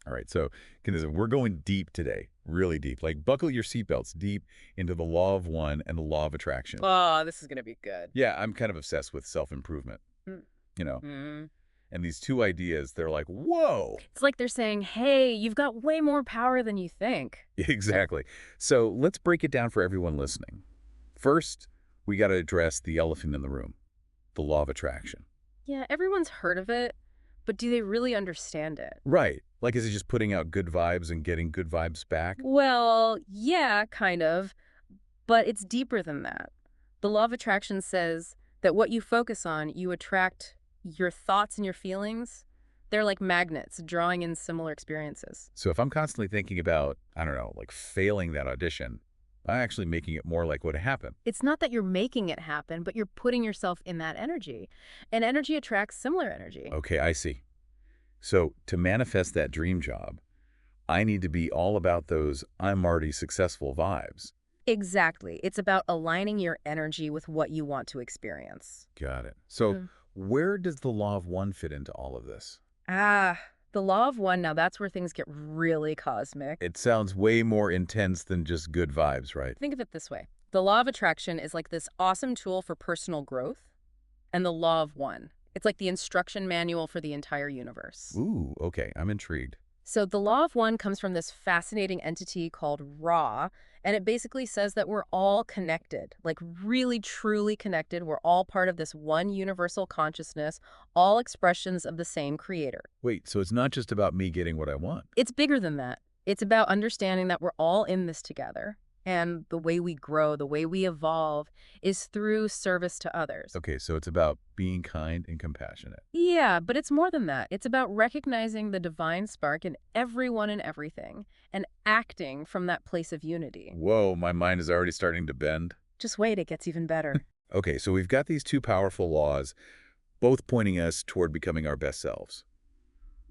All right, so we're going deep today, really deep. Like buckle your seatbelts deep into the law of one and the law of attraction. Oh, this is going to be good. Yeah, I'm kind of obsessed with self-improvement, you know. Mm-hmm. And these two ideas, they're like, whoa. It's like they're saying, hey, you've got way more power than you think. Exactly. So let's break it down for everyone listening. First, we got to address the elephant in the room, the law of attraction. Yeah, everyone's heard of it, but do they really understand it? Right. Like, is it just putting out good vibes and getting good vibes back? Well, yeah, kind of, but it's deeper than that. The law of attraction says that what you focus on, you attract. Your thoughts and your feelings, they're like magnets drawing in similar experiences. So if I'm constantly thinking about, I don't know, like failing that audition, I'm actually making it more like what happened. It's not that you're making it happen, but you're putting yourself in that energy. And energy attracts similar energy. Okay, I see. So to manifest that dream job, I need to be all about those I'm already successful vibes. Exactly. It's about aligning your energy with what you want to experience. Got it. So where does the law of one fit into all of this? The law of one, now that's where things get really cosmic. It sounds way more intense than just good vibes, right? Think of it this way. The law of attraction is like this awesome tool for personal growth, and the law of one, it's like the instruction manual for the entire universe. Ooh, okay, I'm intrigued. So the law of one comes from this fascinating entity called Ra, and it basically says that we're all connected, like really, truly connected. We're all part of this one universal consciousness, all expressions of the same creator. Wait, so it's not just about me getting what I want. It's bigger than that. It's about understanding that we're all in this together. And the way we grow, the way we evolve is through service to others. Okay, so it's about being kind and compassionate. Yeah, but it's more than that. It's about recognizing the divine spark in everyone and everything and acting from that place of unity. Whoa, my mind is already starting to bend. Just wait, it gets even better. Okay, so we've got these two powerful laws, both pointing us toward becoming our best selves.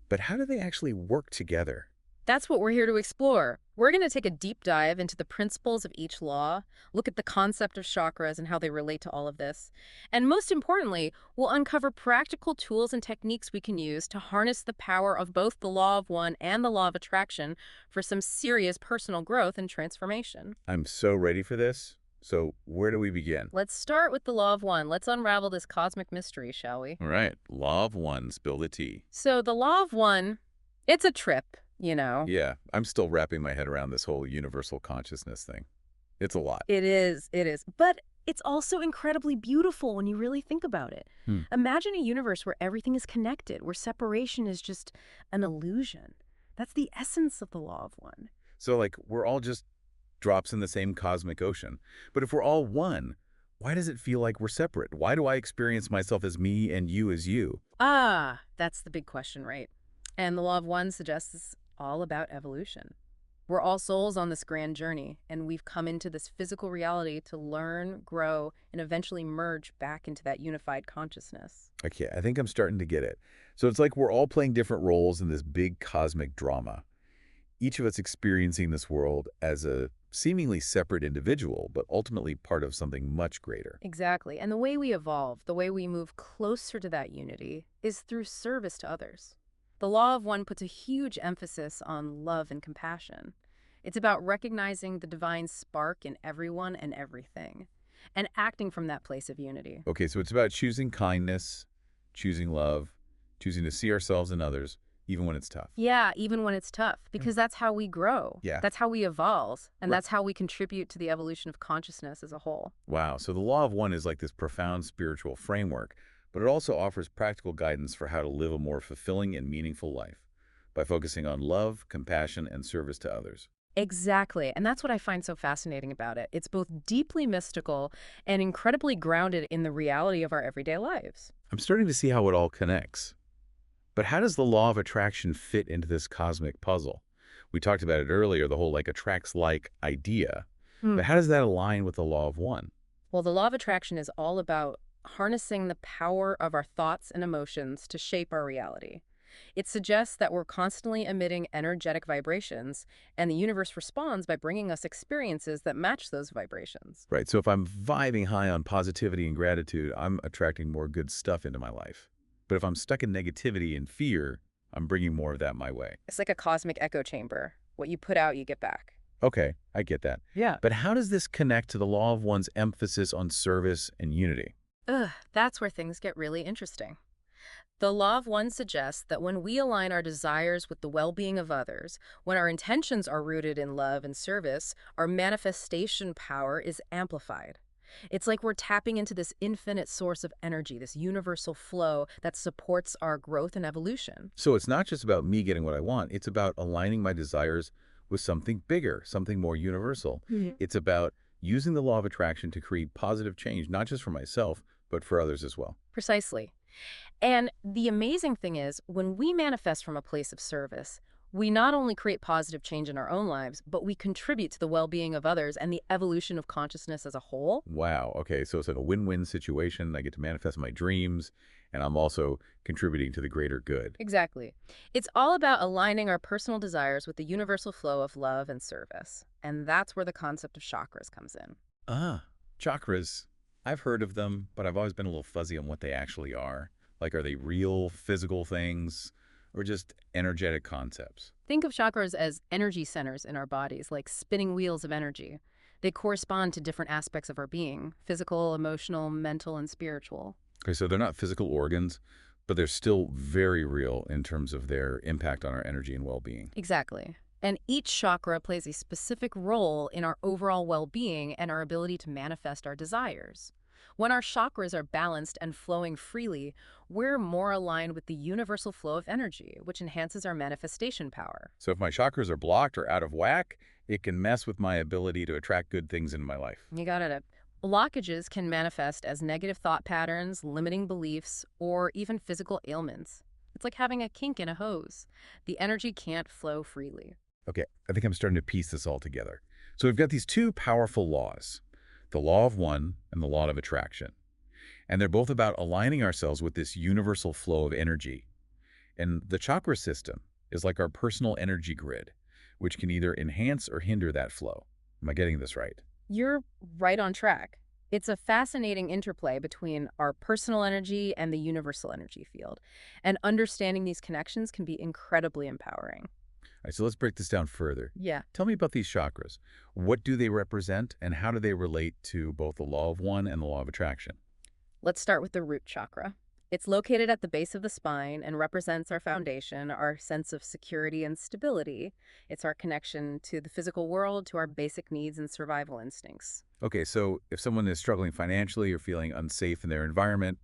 But how do they actually work together? That's what we're here to explore. We're going to take a deep dive into the principles of each law, look at the concept of chakras and how they relate to all of this. And most importantly, we'll uncover practical tools and techniques we can use to harness the power of both the law of one and the law of attraction for some serious personal growth and transformation. I'm so ready for this. So where do we begin? Let's start with the law of one. Let's unravel this cosmic mystery, shall we? All right, law of one, spill the tea. So the law of one, it's a trip. You know? Yeah, I'm still wrapping my head around this whole universal consciousness thing. It's a lot. It is. But it's also incredibly beautiful when you really think about it. Imagine a universe where everything is connected, where separation is just an illusion. That's the essence of the law of one. So, like, we're all just drops in the same cosmic ocean. But if we're all one, why does it feel like we're separate? Why do I experience myself as me and you as you? That's the big question, right? And the law of one suggests it's all about evolution. We're all souls on this grand journey, and we've come into this physical reality to learn, grow, and eventually merge back into that unified consciousness. Okay, I think I'm starting to get it. So it's like we're all playing different roles in this big cosmic drama. Each of us experiencing this world as a seemingly separate individual, but ultimately part of something much greater. Exactly. And the way we evolve, the way we move closer to that unity, is through service to others. The law of one puts a huge emphasis on love and compassion. It's about recognizing the divine spark in everyone and everything, and acting from that place of unity. Okay, so it's about choosing kindness, choosing love, choosing to see ourselves in others, even when it's tough. Yeah, even when it's tough, because that's how we grow. Yeah. That's how we evolve, and Right. that's how we contribute to the evolution of consciousness as a whole. Wow, so the law of one is like this profound spiritual framework, but it also offers practical guidance for how to live a more fulfilling and meaningful life by focusing on love, compassion, and service to others. Exactly, and that's what I find so fascinating about it. It's both deeply mystical and incredibly grounded in the reality of our everyday lives. I'm starting to see how it all connects. But how does the law of attraction fit into this cosmic puzzle? We talked about it earlier, the whole like attracts like idea. But how does that align with the law of one? Well, the law of attraction is all about harnessing the power of our thoughts and emotions to shape our reality. It suggests that we're constantly emitting energetic vibrations, and the universe responds by bringing us experiences that match those vibrations. Right, so if I'm vibing high on positivity and gratitude, I'm attracting more good stuff into my life. But if I'm stuck in negativity and fear, I'm bringing more of that my way. It's like a cosmic echo chamber. What you put out, you get back. Okay, I get that. Yeah. But how does this connect to the law of one's emphasis on service and unity? Ugh, that's where things get really interesting. The law of one suggests that when we align our desires with the well-being of others, when our intentions are rooted in love and service, our manifestation power is amplified. It's like we're tapping into this infinite source of energy, this universal flow that supports our growth and evolution. So it's not just about me getting what I want. It's about aligning my desires with something bigger, something more universal. It's about using the law of attraction to create positive change, not just for myself, but for others as well. Precisely. And the amazing thing is, when we manifest from a place of service, we not only create positive change in our own lives, but we contribute to the well-being of others and the evolution of consciousness as a whole. Wow. Okay. So it's like a win-win situation. I get to manifest my dreams, and I'm also contributing to the greater good. Exactly. It's all about aligning our personal desires with the universal flow of love and service. And that's where the concept of chakras comes in. Ah, chakras. I've heard of them, but I've always been a little fuzzy on what they actually are. Like, are they real physical things or just energetic concepts? Think of chakras as energy centers in our bodies, like spinning wheels of energy. They correspond to different aspects of our being: physical, emotional, mental, and spiritual. Okay, so they're not physical organs, but they're still very real in terms of their impact on our energy and well-being. Exactly. And each chakra plays a specific role in our overall well-being and our ability to manifest our desires. When our chakras are balanced and flowing freely, we're more aligned with the universal flow of energy, which enhances our manifestation power. So if my chakras are blocked or out of whack, it can mess with my ability to attract good things in my life. You got it. Blockages can manifest as negative thought patterns, limiting beliefs, or even physical ailments. It's like having a kink in a hose. The energy can't flow freely. Okay, I think I'm starting to piece this all together. So we've got these two powerful laws, the law of one and the law of attraction. And they're both about aligning ourselves with this universal flow of energy. And the chakra system is like our personal energy grid, which can either enhance or hinder that flow. Am I getting this right? You're right on track. It's a fascinating interplay between our personal energy and the universal energy field. And understanding these connections can be incredibly empowering. All right, so let's break this down further. Yeah. Tell me about these chakras. What do they represent, and how do they relate to both the law of one and the law of attraction? Let's start with the root chakra. It's located at the base of the spine and represents our foundation, our sense of security and stability. It's our connection to the physical world, to our basic needs and survival instincts. Okay, so if someone is struggling financially or feeling unsafe in their environment,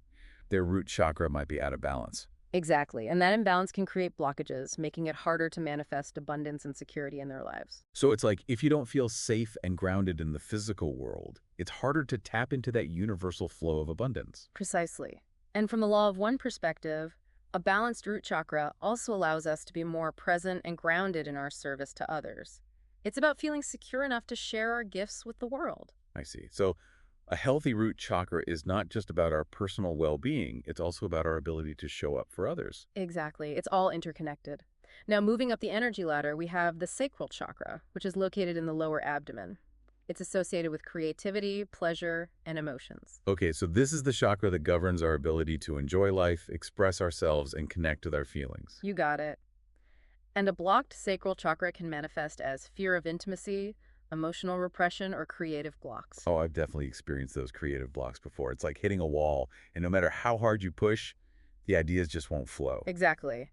their root chakra might be out of balance. Exactly. And that imbalance can create blockages, making it harder to manifest abundance and security in their lives. So it's like if you don't feel safe and grounded in the physical world, it's harder to tap into that universal flow of abundance. Precisely. And from the law of one perspective, a balanced root chakra also allows us to be more present and grounded in our service to others. It's about feeling secure enough to share our gifts with the world. I see. So a healthy root chakra is not just about our personal well-being, it's also about our ability to show up for others. Exactly. It's all interconnected. Now, moving up the energy ladder, we have the sacral chakra, which is located in the lower abdomen. It's associated with creativity, pleasure, and emotions. Okay, so this is the chakra that governs our ability to enjoy life, express ourselves, and connect with our feelings. You got it. And a blocked sacral chakra can manifest as fear of intimacy, emotional repression, or creative blocks. Oh, I've definitely experienced those creative blocks before. It's like hitting a wall, and no matter how hard you push, the ideas just won't flow. Exactly.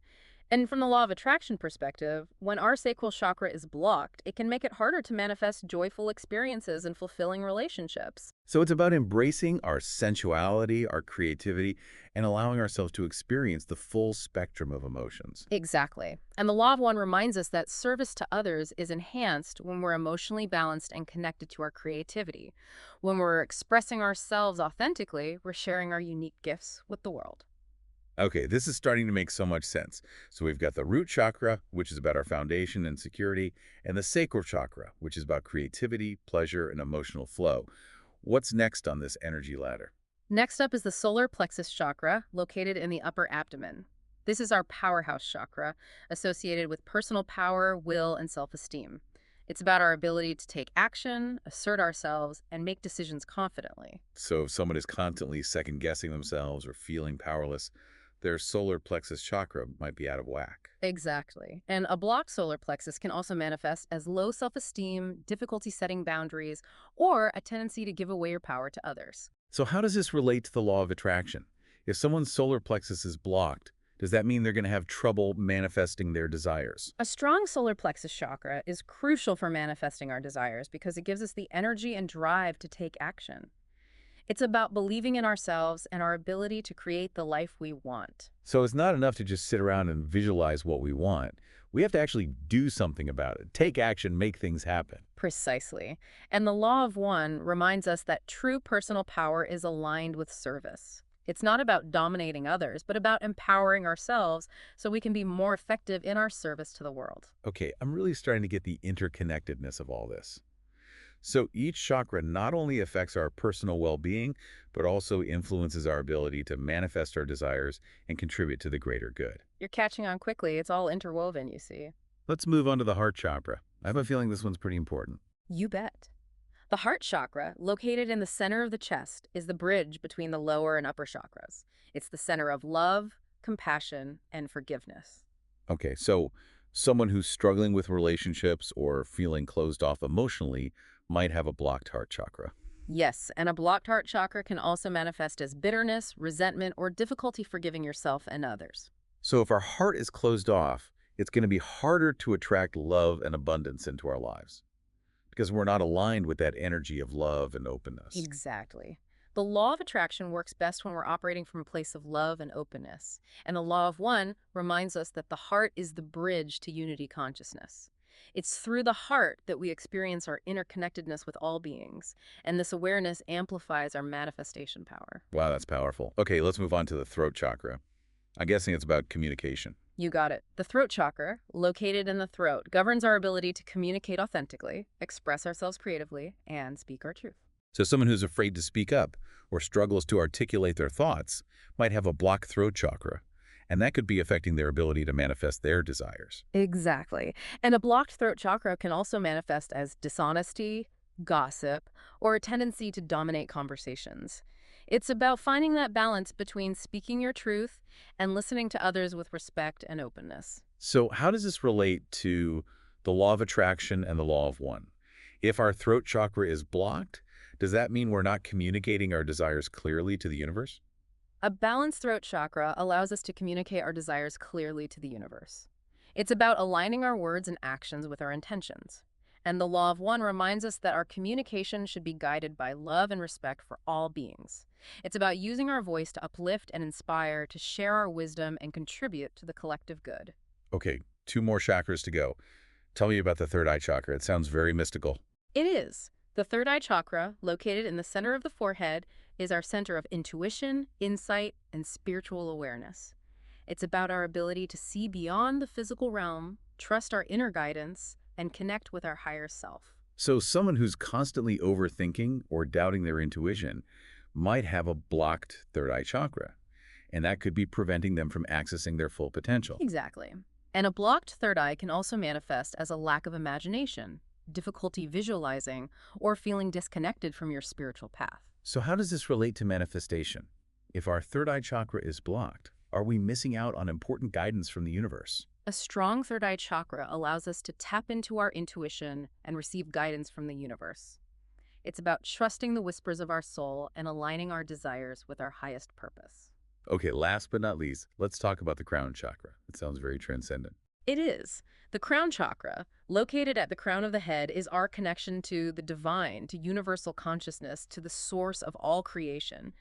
And from the law of attraction perspective, when our sacral chakra is blocked, it can make it harder to manifest joyful experiences and fulfilling relationships. So it's about embracing our sensuality, our creativity, and allowing ourselves to experience the full spectrum of emotions. Exactly. And the law of one reminds us that service to others is enhanced when we're emotionally balanced and connected to our creativity. When we're expressing ourselves authentically, we're sharing our unique gifts with the world. Okay, this is starting to make so much sense. So we've got the root chakra, which is about our foundation and security, and the sacral chakra, which is about creativity, pleasure, and emotional flow. What's next on this energy ladder? Next up is the solar plexus chakra, located in the upper abdomen. This is our powerhouse chakra, associated with personal power, will, and self-esteem. It's about our ability to take action, assert ourselves, and make decisions confidently. So if someone is constantly second-guessing themselves or feeling powerless, their solar plexus chakra might be out of whack. Exactly. And a blocked solar plexus can also manifest as low self-esteem, difficulty setting boundaries, or a tendency to give away your power to others. So how does this relate to the law of attraction? If someone's solar plexus is blocked, does that mean they're going to have trouble manifesting their desires? A strong solar plexus chakra is crucial for manifesting our desires because it gives us the energy and drive to take action. It's about believing in ourselves and our ability to create the life we want. So it's not enough to just sit around and visualize what we want. We have to actually do something about it, take action, make things happen. Precisely. And the law of one reminds us that true personal power is aligned with service. It's not about dominating others, but about empowering ourselves so we can be more effective in our service to the world. Okay, I'm really starting to get the interconnectedness of all this. So each chakra not only affects our personal well-being, but also influences our ability to manifest our desires and contribute to the greater good. You're catching on quickly. It's all interwoven, you see. Let's move on to the heart chakra. I have a feeling this one's pretty important. You bet. The heart chakra, located in the center of the chest, is the bridge between the lower and upper chakras. It's the center of love, compassion, and forgiveness. Okay, so someone who's struggling with relationships or feeling closed off emotionally might have a blocked heart chakra. Yes, and a blocked heart chakra can also manifest as bitterness, resentment, or difficulty forgiving yourself and others. So if our heart is closed off, it's going to be harder to attract love and abundance into our lives because we're not aligned with that energy of love and openness. Exactly. The law of attraction works best when we're operating from a place of love and openness. And the law of one reminds us that the heart is the bridge to unity consciousness. It's through the heart that we experience our interconnectedness with all beings, and this awareness amplifies our manifestation power. Wow, that's powerful. Okay, let's move on to the throat chakra. I'm guessing it's about communication. You got it. The throat chakra, located in the throat, governs our ability to communicate authentically, express ourselves creatively, and speak our truth. So someone who's afraid to speak up or struggles to articulate their thoughts might have a blocked throat chakra, and that could be affecting their ability to manifest their desires. Exactly. And a blocked throat chakra can also manifest as dishonesty, gossip, or a tendency to dominate conversations. It's about finding that balance between speaking your truth and listening to others with respect and openness. So how does this relate to the law of attraction and the law of one? If our throat chakra is blocked, does that mean we're not communicating our desires clearly to the universe? A balanced throat chakra allows us to communicate our desires clearly to the universe. It's about aligning our words and actions with our intentions. And the law of one reminds us that our communication should be guided by love and respect for all beings. It's about using our voice to uplift and inspire, to share our wisdom and contribute to the collective good. Okay, 2 more chakras to go. Tell me about the third eye chakra. It sounds very mystical. It is. The third eye chakra, located in the center of the forehead, is our center of intuition, insight, and spiritual awareness. It's about our ability to see beyond the physical realm, trust our inner guidance, and connect with our higher self. So someone who's constantly overthinking or doubting their intuition might have a blocked third eye chakra, and that could be preventing them from accessing their full potential. Exactly. And a blocked third eye can also manifest as a lack of imagination, difficulty visualizing, or feeling disconnected from your spiritual path. So how does this relate to manifestation? If our third eye chakra is blocked, are we missing out on important guidance from the universe? A strong third eye chakra allows us to tap into our intuition and receive guidance from the universe. It's about trusting the whispers of our soul and aligning our desires with our highest purpose. Okay, last but not least, let's talk about the crown chakra. It sounds very transcendent. It is. The crown chakra, located at the crown of the head, is our connection to the divine, to universal consciousness, to the source of all creation.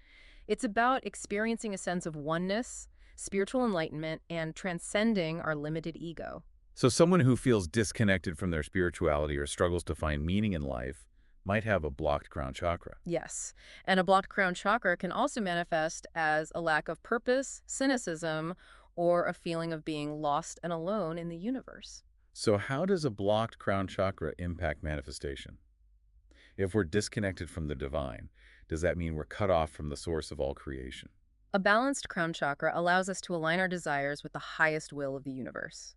It's about experiencing a sense of oneness, spiritual enlightenment, and transcending our limited ego. So someone who feels disconnected from their spirituality or struggles to find meaning in life might have a blocked crown chakra. Yes, and a blocked crown chakra can also manifest as a lack of purpose, cynicism, or a feeling of being lost and alone in the universe. So how does a blocked crown chakra impact manifestation? If we're disconnected from the divine, does that mean we're cut off from the source of all creation? A balanced crown chakra allows us to align our desires with the highest will of the universe.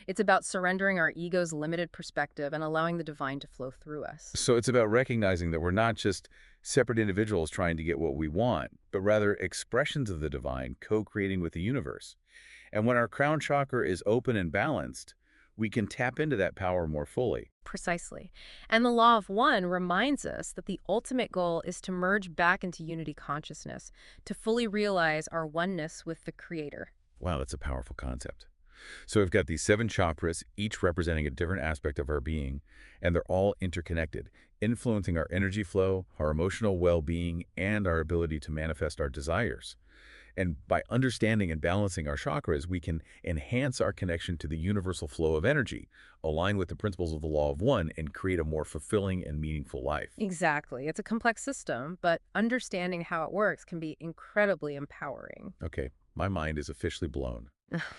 It's about surrendering our ego's limited perspective and allowing the divine to flow through us. So it's about recognizing that we're not just separate individuals trying to get what we want, but rather expressions of the divine co-creating with the universe. And when our crown chakra is open and balanced, we can tap into that power more fully. Precisely. And the law of one reminds us that the ultimate goal is to merge back into unity consciousness, to fully realize our oneness with the Creator. Wow, that's a powerful concept. So we've got these 7 chakras, each representing a different aspect of our being, and they're all interconnected, influencing our energy flow, our emotional well-being, and our ability to manifest our desires. And by understanding and balancing our chakras, we can enhance our connection to the universal flow of energy, align with the principles of the law of one, and create a more fulfilling and meaningful life. Exactly. It's a complex system, but understanding how it works can be incredibly empowering. Okay, my mind is officially blown.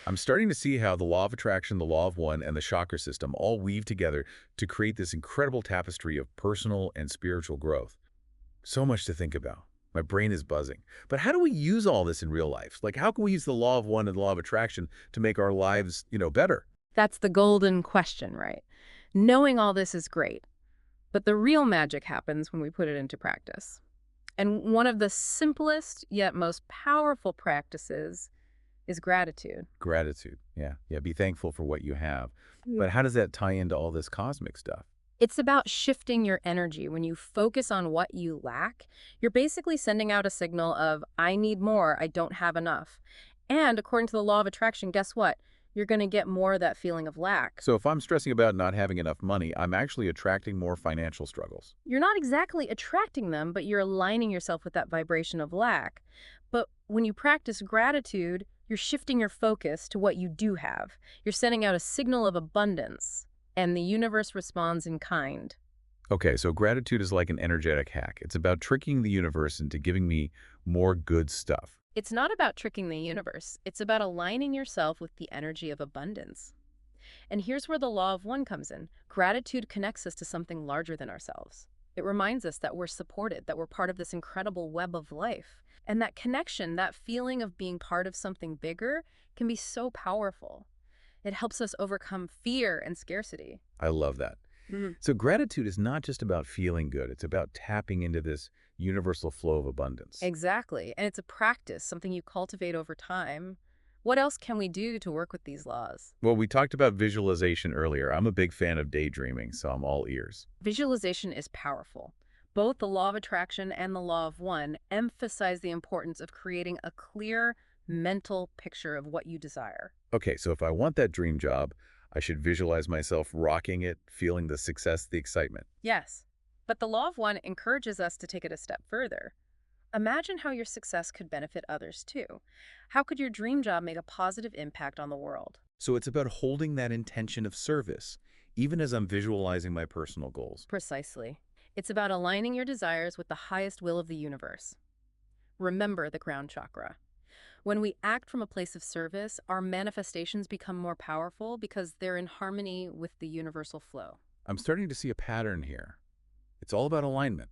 I'm starting to see how the law of attraction, the law of one, and the chakra system all weave together to create this incredible tapestry of personal and spiritual growth. So much to think about. My brain is buzzing. But how do we use all this in real life? Like, how can we use the law of one and the law of attraction to make our lives, better? That's the golden question, right? Knowing all this is great, but the real magic happens when we put it into practice. And one of the simplest yet most powerful practices is gratitude. Gratitude. Yeah. Yeah. Be thankful for what you have. Mm. But how does that tie into all this cosmic stuff? It's about shifting your energy. When you focus on what you lack, you're basically sending out a signal of, I need more, I don't have enough. And according to the law of attraction, guess what? You're going to get more of that feeling of lack. So if I'm stressing about not having enough money, I'm actually attracting more financial struggles. You're not exactly attracting them, but you're aligning yourself with that vibration of lack. But when you practice gratitude, you're shifting your focus to what you do have. You're sending out a signal of abundance, and the universe responds in kind. Okay, so gratitude is like an energetic hack. It's about tricking the universe into giving me more good stuff. It's not about tricking the universe. It's about aligning yourself with the energy of abundance. And here's where the law of one comes in. Gratitude connects us to something larger than ourselves. It reminds us that we're supported, that we're part of this incredible web of life. And that connection, that feeling of being part of something bigger, can be so powerful. It helps us overcome fear and scarcity. I love that. So gratitude is not just about feeling good. It's about tapping into this universal flow of abundance. Exactly. And it's a practice, something you cultivate over time. What else can we do to work with these laws? Well, we talked about visualization earlier. I'm a big fan of daydreaming, so I'm all ears. Visualization is powerful. Both the law of attraction and the law of one emphasize the importance of creating a clear mental picture of what you desire. Okay, so if I want that dream job, I should visualize myself rocking it, feeling the success, the excitement. Yes, but the law of one encourages us to take it a step further. Imagine how your success could benefit others too. How could your dream job make a positive impact on the world? So it's about holding that intention of service, even as I'm visualizing my personal goals. Precisely. It's about aligning your desires with the highest will of the universe. Remember the crown chakra. When we act from a place of service, our manifestations become more powerful because they're in harmony with the universal flow. I'm starting to see a pattern here. It's all about alignment.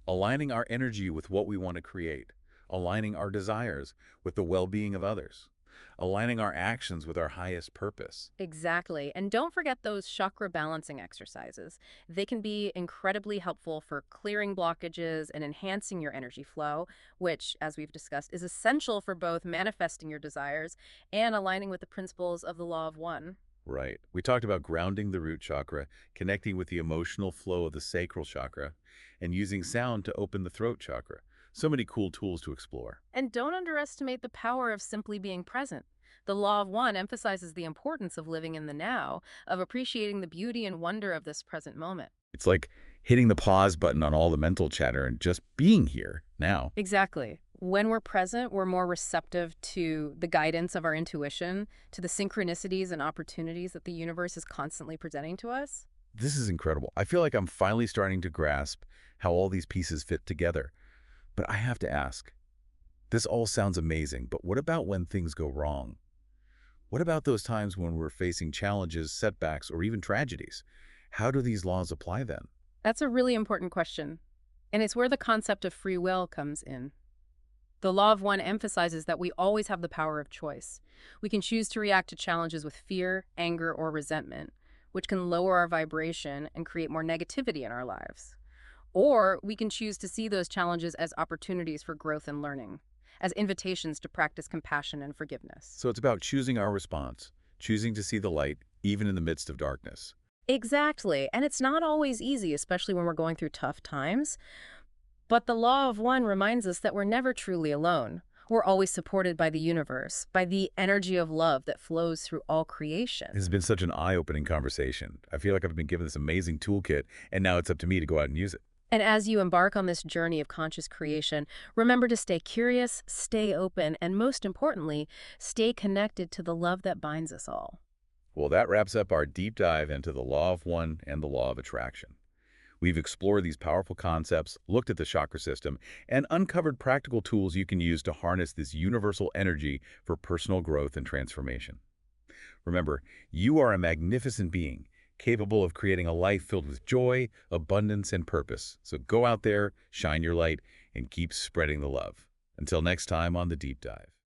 Aligning our energy with what we want to create. Aligning our desires with the well-being of others. Aligning our actions with our highest purpose. Exactly. And don't forget those chakra balancing exercises. They can be incredibly helpful for clearing blockages and enhancing your energy flow, which, as we've discussed, is essential for both manifesting your desires and aligning with the principles of the law of one. Right. We talked about grounding the root chakra, connecting with the emotional flow of the sacral chakra, and using sound to open the throat chakra. So many cool tools to explore. And don't underestimate the power of simply being present. The law of one emphasizes the importance of living in the now, of appreciating the beauty and wonder of this present moment. It's like hitting the pause button on all the mental chatter and just being here now. Exactly. When we're present, we're more receptive to the guidance of our intuition, to the synchronicities and opportunities that the universe is constantly presenting to us. This is incredible. I feel like I'm finally starting to grasp how all these pieces fit together. But I have to ask, this all sounds amazing, but what about when things go wrong? What about those times when we're facing challenges, setbacks, or even tragedies? How do these laws apply then? That's a really important question. And it's where the concept of free will comes in. The Law of One emphasizes that we always have the power of choice. We can choose to react to challenges with fear, anger, or resentment, which can lower our vibration and create more negativity in our lives. Or we can choose to see those challenges as opportunities for growth and learning, as invitations to practice compassion and forgiveness. So it's about choosing our response, choosing to see the light, even in the midst of darkness. Exactly. And it's not always easy, especially when we're going through tough times. But the Law of One reminds us that we're never truly alone. We're always supported by the universe, by the energy of love that flows through all This creation. has been such an eye-opening conversation. I feel like I've been given this amazing toolkit, and now it's up to me to go out and use it. And as you embark on this journey of conscious creation, remember to stay curious, stay open, and most importantly, stay connected to the love that binds us all. Well, that wraps up our deep dive into the Law of One and the Law of Attraction. We've explored these powerful concepts, looked at the chakra system, and uncovered practical tools you can use to harness this universal energy for personal growth and transformation. Remember, you are a magnificent being, capable of creating a life filled with joy, abundance, and purpose. So go out there, shine your light, and keep spreading the love. Until next time on The Deep Dive.